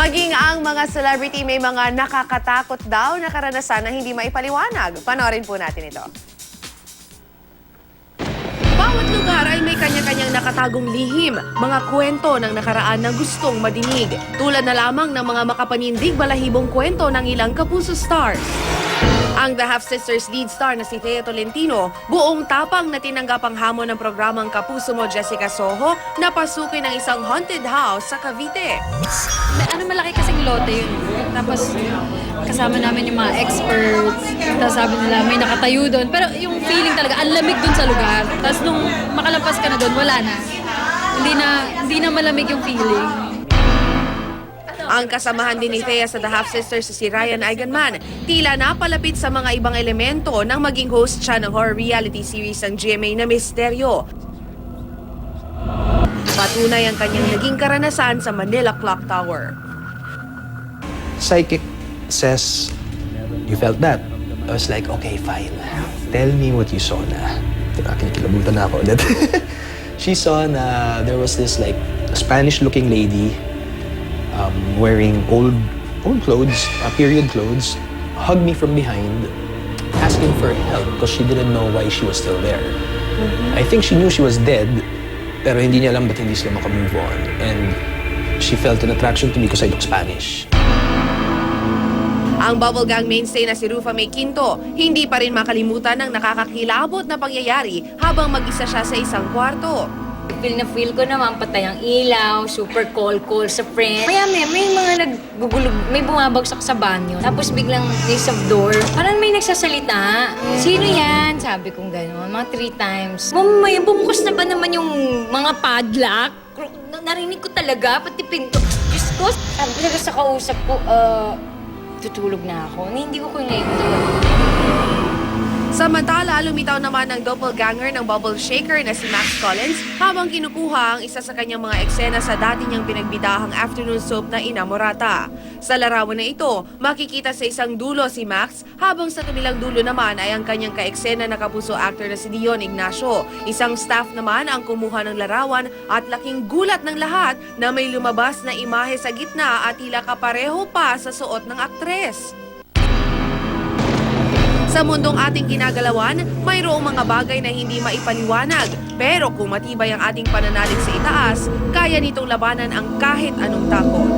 Maging ang mga celebrity may mga nakakatakot daw na karanasan na hindi maipaliwanag. Panoorin po natin ito. Bawat lugar ay may kanya-kanyang nakatagong lihim, mga kwento ng nakaraan na gustong madinig. Tulad na lamang ng mga makapanindig balahibong kwento ng ilang kapuso stars. Ang The Half Sisters lead star na si Thea Tolentino, buong tapang na tinanggap ang hamon ng programang Kapuso Mo Jessica Soho na pasukin ng isang haunted house sa Cavite. Malaki kasing lote yun. Tapos kasama namin yung mga experts. Tapos sabi nila may nakatayo doon. Pero yung feeling talaga, ang lamig doon sa lugar. Tapos nung makalampas ka na doon, wala na. Hindi na malamig yung feeling. Ang kasamahan din ni Thea sa The Half Sisters si Ryan Eigenman, tila napalapit sa mga ibang elemento nang maging host siya ng horror reality series ng GMA na Misteryo. Patunay ang kanyang naging karanasan sa Manila Clock Tower. Psychic says, you felt that. I was like, okay, fine. Tell me what you saw na. Kinikilabutan na ako ulit. She saw na there was this like Spanish-looking lady wearing old clothes, period clothes, hugged me from behind, asking for help because she didn't know why she was still there. I think she knew she was dead, pero hindi niya alam ba't hindi sila makamove on. And she felt an attraction to me because I look Spanish. Ang Bubble Gang mainstay na si Rufa May Quinto, hindi pa rin makalimutan ng nakakakilabot na pangyayari habang mag-isa siya sa isang kwarto. Feel ko naman patay ang ilaw, super call sa friend. May mga naggugulog, may bumabagsak sa banyo. Tapos biglang raise of door. Parang may nagsasalita. Sino yan? Sabi kong gano'n, mga 3 times. Mamaya, bumukas na ba naman yung mga padlock? Narinig ko talaga, pati pinto. Diyos ko, sabi ko sa kausap ko, tutulog na ako. Hindi ko ito. Samantala, lumitaw naman ang doppelganger ng bubble shaker na si Max Collins habang kinukuha ang isa sa kanyang mga eksena sa dati niyang pinagbidahang afternoon soap na Inamorata. Sa larawan na ito, makikita sa isang dulo si Max habang sa kabilang dulo naman ay ang kanyang kaeksena na kapuso actor na si Dion Ignacio. Isang staff naman ang kumuha ng larawan at laking gulat ng lahat na may lumabas na imahe sa gitna at tila kapareho pa sa suot ng aktres. Sa mundong ating ginagalawan, mayroong mga bagay na hindi maipaliwanag. Pero kung matibay ang ating pananalig sa itaas, kaya nitong labanan ang kahit anong takot.